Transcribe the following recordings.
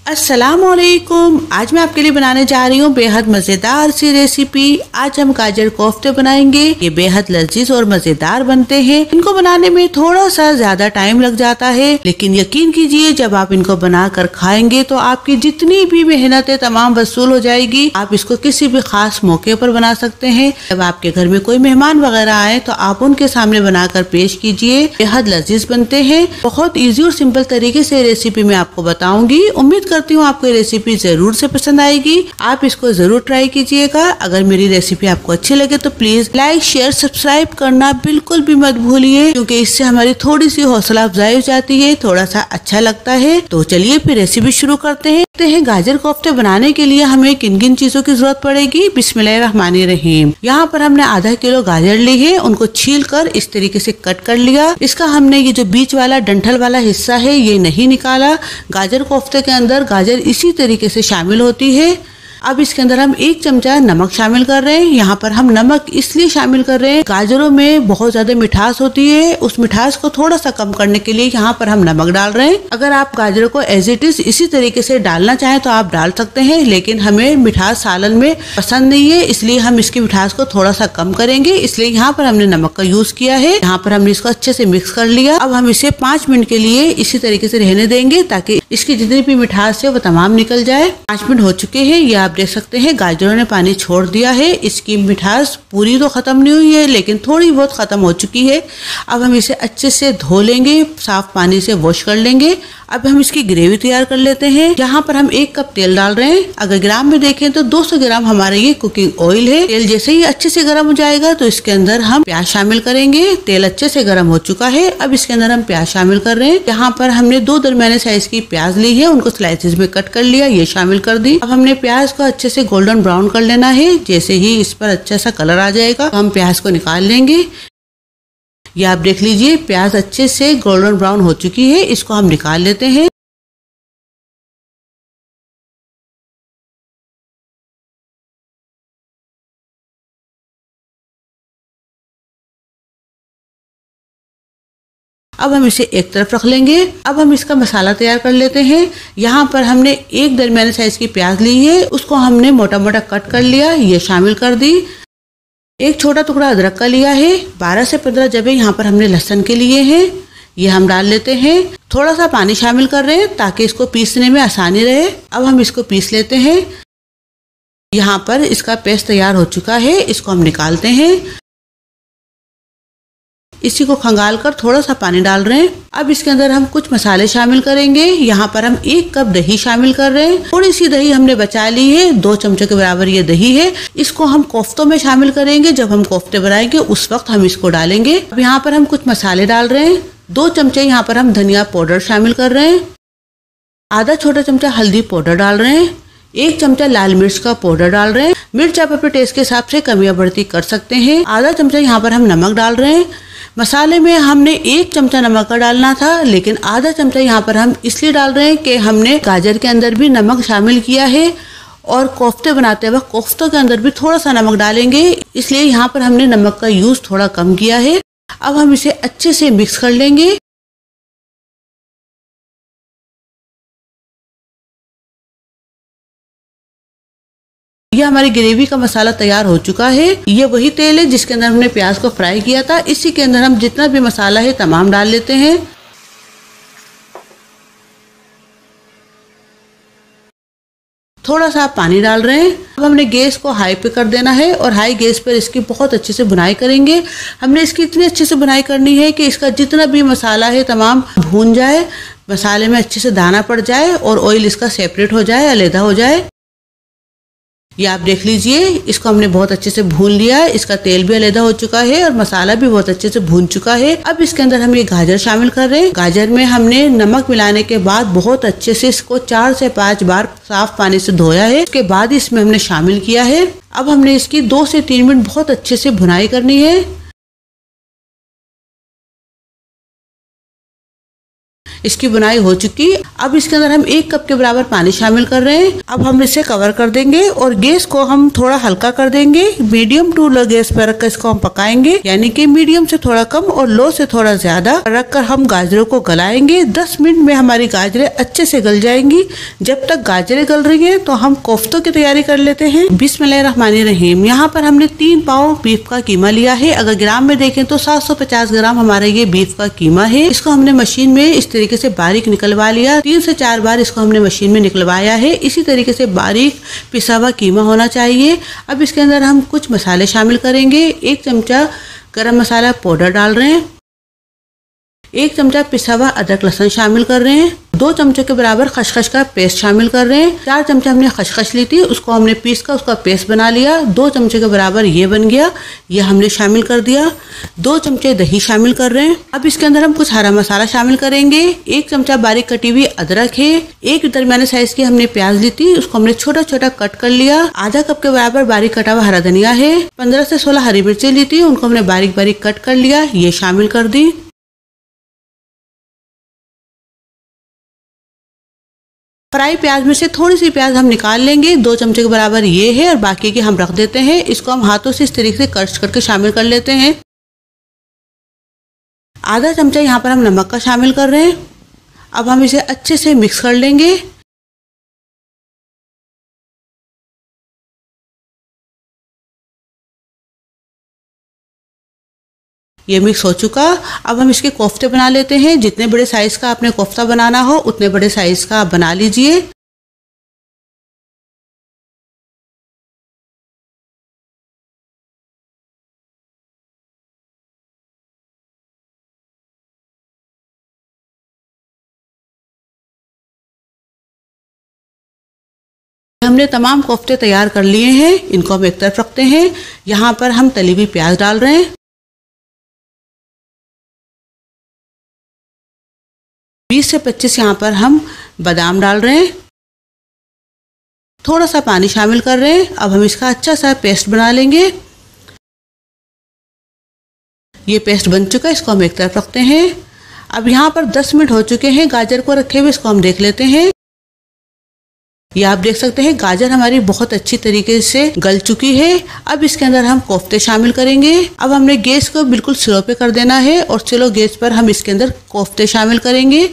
अस्सलामुअलैकुम। आज मैं आपके लिए बनाने जा रही हूँ बेहद मज़ेदार सी रेसिपी। आज हम गाजर कोफ्ते बनाएंगे। ये बेहद लजीज और मज़ेदार बनते हैं। इनको बनाने में थोड़ा सा ज्यादा टाइम लग जाता है, लेकिन यकीन कीजिए जब आप इनको बनाकर खाएंगे तो आपकी जितनी भी मेहनत है तमाम वसूल हो जाएगी। आप इसको किसी भी खास मौके पर बना सकते हैं। जब आपके घर में कोई मेहमान वगैरह आए तो आप उनके सामने बनाकर पेश कीजिए। बेहद लजीज बनते हैं। बहुत ईजी और सिंपल तरीके से रेसिपी मैं आपको बताऊंगी। उम्मीद करती हूँ आपको ये रेसिपी जरूर से पसंद आएगी। आप इसको जरूर ट्राई कीजिएगा। अगर मेरी रेसिपी आपको अच्छी लगे तो प्लीज लाइक शेयर सब्सक्राइब करना बिल्कुल भी मत भूलिए, क्योंकि इससे हमारी थोड़ी सी हौसला अफजाई हो जाती है, थोड़ा सा अच्छा लगता है। तो चलिए फिर रेसिपी शुरू करते हैं। गाजर कोफ्ते बनाने के लिए हमें किन किन चीजों की जरूरत पड़ेगी। बिस्मिल्लाहिर्रहमानिर्रहीम। यहाँ पर हमने आधा किलो गाजर ली है, उनको छील कर इस तरीके से कट कर लिया। इसका हमने ये जो बीच वाला डंठल वाला हिस्सा है ये नहीं निकाला। गाजर कोफ्ते के अंदर गाजर इसी तरीके से शामिल होती है। अब इसके अंदर हम 1 चमचा नमक शामिल कर रहे हैं। यहाँ पर हम नमक इसलिए शामिल कर रहे हैं, गाजरों में बहुत ज्यादा मिठास होती है, उस मिठास को थोड़ा सा कम करने के लिए यहाँ पर हम नमक डाल रहे हैं। अगर आप गाजरों को एज इट इज इसी तरीके से डालना चाहें तो आप डाल सकते हैं, लेकिन हमें मिठास सालन में पसंद नहीं है, इसलिए हम इसकी मिठास को थोड़ा सा कम करेंगे। इसलिए यहाँ पर हमने नमक का यूज किया है। यहाँ पर हमने इसको अच्छे से मिक्स कर लिया। अब हम इसे 5 मिनट के लिए इसी तरीके से रहने देंगे ताकि इसकी जितनी भी मिठास है वो तमाम निकल जाए। 5 मिनट हो चुके हैं। ये आप देख सकते हैं गाजरों ने पानी छोड़ दिया है। इसकी मिठास पूरी तो खत्म नहीं हुई है, लेकिन थोड़ी बहुत खत्म हो चुकी है। अब हम इसे अच्छे से धो लेंगे, साफ पानी से वॉश कर लेंगे। अब हम इसकी ग्रेवी तैयार कर लेते हैं। यहाँ पर हम 1 कप तेल डाल रहे हैं। अगर ग्राम में देखें तो 200 ग्राम हमारा ये कुकिंग ऑयल है। तेल जैसे ही अच्छे से गर्म हो जाएगा तो इसके अंदर हम प्याज शामिल करेंगे। तेल अच्छे से गर्म हो चुका है। अब इसके अंदर हम प्याज शामिल कर रहे हैं। यहाँ पर हमने 2 दरमियाने साइज की प्याज ली है, उनको स्लाइसेस में कट कर लिया, ये शामिल कर दी। अब हमने प्याज को अच्छे से गोल्डन ब्राउन कर लेना है। जैसे ही इस पर अच्छा सा कलर आ जाएगा तो हम प्याज को निकाल लेंगे। ये आप देख लीजिए प्याज अच्छे से गोल्डन ब्राउन हो चुकी है, इसको हम निकाल लेते हैं। अब हम इसे एक तरफ रख लेंगे। अब हम इसका मसाला तैयार कर लेते हैं। यहाँ पर हमने 1 दरमियाने साइज की प्याज ली है, उसको हमने मोटा मोटा कट कर लिया, ये शामिल कर दी। 1 छोटा टुकड़ा अदरक का लिया है। 12 से 15 जबे यहाँ पर हमने लहसुन के लिए हैं, ये हम डाल लेते हैं। थोड़ा सा पानी शामिल कर रहे हैं ताकि इसको पीसने में आसानी रहे। अब हम इसको पीस लेते हैं। यहाँ पर इसका पेस्ट तैयार हो चुका है, इसको हम निकालते हैं। इसी को खंगाल कर थोड़ा सा पानी डाल रहे हैं। अब इसके अंदर हम कुछ मसाले शामिल करेंगे। यहाँ पर हम 1 कप दही शामिल कर रहे हैं। थोड़ी सी दही हमने बचा ली है, 2 चमचों के बराबर ये दही है। इसको हम कोफ्तों में शामिल करेंगे। जब हम कोफ्ते बनाएंगे उस वक्त हम इसको डालेंगे। अब यहाँ पर हम कुछ मसाले डाल रहे हैं। 2 चमचे यहाँ पर हम धनिया पाउडर शामिल कर रहे हैं। आधा छोटा चमचा हल्दी पाउडर डाल रहे हैं। 1 चमचा लाल मिर्च का पाउडर डाल रहे हैं। मिर्च आप अपने टेस्ट के हिसाब से कम या बढ़ती कर सकते हैं। आधा चमचा यहाँ पर हम नमक डाल रहे हैं। मसाले में हमने 1 चमचा नमक का डालना था, लेकिन आधा चमचा यहाँ पर हम इसलिए डाल रहे हैं कि हमने गाजर के अंदर भी नमक शामिल किया है और कोफ्ते बनाते वक्त कोफ्तों के अंदर भी थोड़ा सा नमक डालेंगे, इसलिए यहाँ पर हमने नमक का यूज थोड़ा कम किया है। अब हम इसे अच्छे से मिक्स कर लेंगे। ये हमारी ग्रेवी का मसाला तैयार हो चुका है। ये वही तेल है जिसके अंदर हमने प्याज को फ्राई किया था। इसी के अंदर हम जितना भी मसाला है तमाम डाल लेते हैं। थोड़ा सा पानी डाल रहे हैं। अब हमने गैस को हाई पे कर देना है और हाई गैस पर इसकी बहुत अच्छे से भुनाई करेंगे। हमने इसकी इतनी अच्छे से भुनाई करनी है कि इसका जितना भी मसाला है तमाम भून जाए, मसाले में अच्छे से दाना पड़ जाए और ऑयल इसका सेपरेट हो जाए, अलग हो जाए। ये आप देख लीजिए, इसको हमने बहुत अच्छे से भून लिया है। इसका तेल भी अलग हो चुका है और मसाला भी बहुत अच्छे से भून चुका है। अब इसके अंदर हम ये गाजर शामिल कर रहे हैं। गाजर में हमने नमक मिलाने के बाद बहुत अच्छे से इसको 4 से 5 बार साफ पानी से धोया है। उसके बाद इसमें हमने शामिल किया है। अब हमने इसकी 2 से 3 मिनट बहुत अच्छे से भुनाई करनी है। इसकी बुनाई हो चुकी। अब इसके अंदर हम 1 कप के बराबर पानी शामिल कर रहे हैं। अब हम इसे कवर कर देंगे और गैस को हम थोड़ा हल्का कर देंगे। मीडियम टू लो गैस पर रखकर इसको हम पकाएंगे, यानी कि मीडियम से थोड़ा कम और लो से थोड़ा ज्यादा रखकर हम गाजरों को गलाएंगे। 10 मिनट में हमारी गाजरें अच्छे से गल जाएंगी। जब तक गाजरें गल रही है तो हम कोफ्तों की तैयारी कर लेते हैं। बिस्मिल्लाहिर्रहमानिर्रहीम। यहाँ पर हमने 3 पाव बीफ का कीमा लिया है। अगर ग्राम में देखें तो 750 ग्राम हमारा ये बीफ का कीमा है। इसको हमने मशीन में इस तरीके से बारीक निकलवा लिया। 3 से 4 बार इसको हमने मशीन में निकलवाया है। इसी तरीके से बारीक पिसा हुआ कीमा होना चाहिए। अब इसके अंदर हम कुछ मसाले शामिल करेंगे। 1 चमचा गरम मसाला पाउडर डाल रहे हैं। 1 चमचा पिसा हुआ अदरक लहसुन शामिल कर रहे हैं। 2 चमचों के बराबर खसखस का पेस्ट शामिल कर रहे हैं। 4 चमचा हमने खसखस ली थी, उसको हमने पीस कर उसका पेस्ट बना लिया। 2 चमचे के बराबर ये बन गया, ये हमने शामिल कर दिया। 2 चमचे दही शामिल कर रहे हैं। अब इसके अंदर हम कुछ हरा मसाला शामिल करेंगे। 1 चमचा बारीक कटी हुई अदरक है। 1 दरमियाने साइज की हमने प्याज ली थी, उसको हमने छोटा छोटा कट कर लिया। आधा कप के बराबर बारीक कटा हुआ हरा धनिया है। 15 से 16 हरी मिर्चें ली थी, उनको हमने बारीक बारीक कट कर लिया, ये शामिल कर दी। फ्राई प्याज में से थोड़ी सी प्याज हम निकाल लेंगे, 2 चमचे के बराबर ये है और बाकी की हम रख देते हैं। इसको हम हाथों से इस तरीके से कट करके शामिल कर लेते हैं। आधा चमचा यहाँ पर हम नमक का शामिल कर रहे हैं। अब हम इसे अच्छे से मिक्स कर लेंगे। ये मिक्स हो चुका। अब हम इसके कोफ्ते बना लेते हैं। जितने बड़े साइज का आपने कोफ्ता बनाना हो उतने बड़े साइज का आप बना लीजिए। हमने तमाम कोफ्ते तैयार कर लिए हैं, इनको हम एक तरफ रखते हैं। यहाँ पर हम तली हुई प्याज डाल रहे हैं। 20 से 25 यहाँ पर हम बादाम डाल रहे हैं। थोड़ा सा पानी शामिल कर रहे हैं। अब हम इसका अच्छा सा पेस्ट बना लेंगे। ये पेस्ट बन चुका है, इसको हम एक तरफ रखते हैं। अब यहाँ पर 10 मिनट हो चुके हैं गाजर को रखे हुए, इसको हम देख लेते हैं। ये आप देख सकते हैं गाजर हमारी बहुत अच्छी तरीके से गल चुकी है। अब इसके अंदर हम कोफ्ते शामिल करेंगे। अब हमने गैस को बिल्कुल स्लो पे कर देना है और स्लो गैस पर हम इसके अंदर कोफ्ते शामिल करेंगे।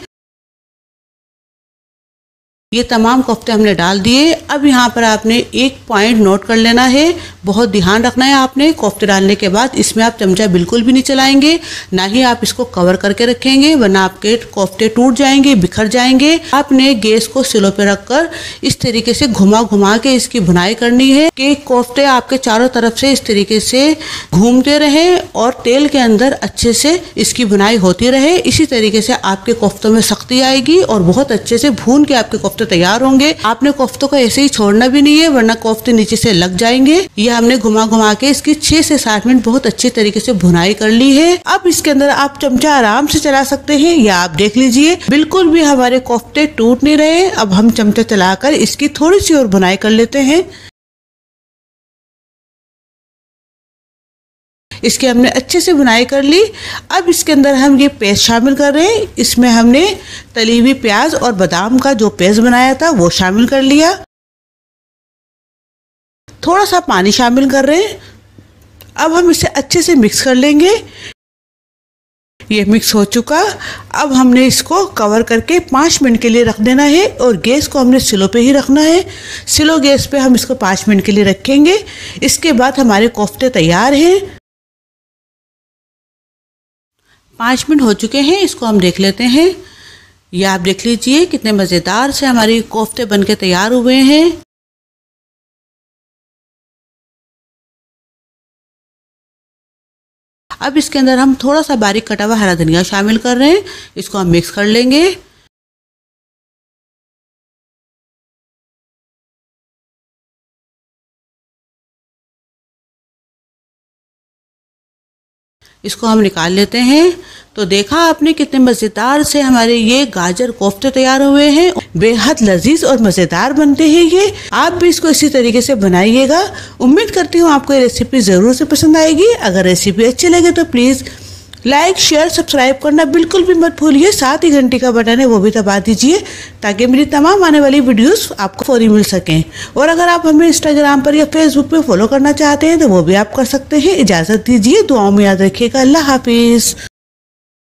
ये तमाम कोफ्ते हमने डाल दिए। अब यहाँ पर आपने एक पॉइंट नोट कर लेना है, बहुत ध्यान रखना है आपने। कोफ्ते डालने के बाद इसमें आप चमचा बिल्कुल भी नहीं चलाएंगे, ना ही आप इसको कवर करके रखेंगे, वरना आपके कोफ्ते टूट जाएंगे, बिखर जाएंगे। आपने गैस को स्लो पे रखकर इस तरीके से घुमा घुमा के इसकी भुनाई करनी है कि कोफ्ते आपके चारों तरफ से इस तरीके से घूमते रहे और तेल के अंदर अच्छे से इसकी भुनाई होती रहे। इसी तरीके से आपके कोफ्तों में सख्ती आएगी और बहुत अच्छे से भून के आपके कोफ्ते तैयार होंगे। आपने कोफ्तों को ऐसे ही छोड़ना भी नहीं है, वरना कोफ्ते नीचे से लग जाएंगे। ये हमने घुमा घुमा के इसकी 6 से 7 मिनट बहुत अच्छी तरीके से भुनाई कर ली है। अब इसके अंदर आप चमचा आराम से चला सकते हैं, या आप देख लीजिए बिल्कुल भी हमारे कोफ्ते टूट नहीं रहे। अब हम चमचा चलाकर इसकी थोड़ी सी और भुनाई कर लेते हैं। इसके हमने अच्छे से भुनाई कर ली। अब इसके अंदर हम ये पेस्ट शामिल कर रहे हैं। इसमें हमने तली हुई प्याज और बादाम का जो पेस्ट बनाया था वो शामिल कर लिया। थोड़ा सा पानी शामिल कर रहे हैं। अब हम इसे अच्छे से मिक्स कर लेंगे। ये मिक्स हो चुका। अब हमने इसको कवर करके 5 मिनट के लिए रख देना है और गैस को हमने स्लो पे ही रखना है। स्लो गैस पे हम इसको 5 मिनट के लिए रखेंगे। इसके बाद हमारे कोफ्ते तैयार हैं। 5 मिनट हो चुके हैं, इसको हम देख लेते हैं। ये आप देख लीजिए कितने मज़ेदार से हमारी कोफ्ते बनके तैयार हुए हैं। अब इसके अंदर हम थोड़ा सा बारीक कटा हुआ हरा धनिया शामिल कर रहे हैं। इसको हम मिक्स कर लेंगे। इसको हम निकाल लेते हैं। तो देखा आपने कितने मज़ेदार से हमारे ये गाजर कोफ्ते तैयार हुए हैं। बेहद लजीज और मज़ेदार बनते हैं ये। आप भी इसको इसी तरीके से बनाइएगा। उम्मीद करती हूँ आपको ये रेसिपी ज़रूर से पसंद आएगी। अगर रेसिपी अच्छी लगे तो प्लीज़ लाइक शेयर सब्सक्राइब करना बिल्कुल भी मत भूलिए। साथ ही घंटी का बटन है वो भी दबा दीजिए ताकि मेरी तमाम आने वाली वीडियोस आपको फौरी मिल सकें। और अगर आप हमें इंस्टाग्राम पर या फेसबुक पे फॉलो करना चाहते हैं तो वो भी आप कर सकते हैं। इजाजत दीजिए, दुआओं में याद रखिएगा। अल्लाह हाफिज।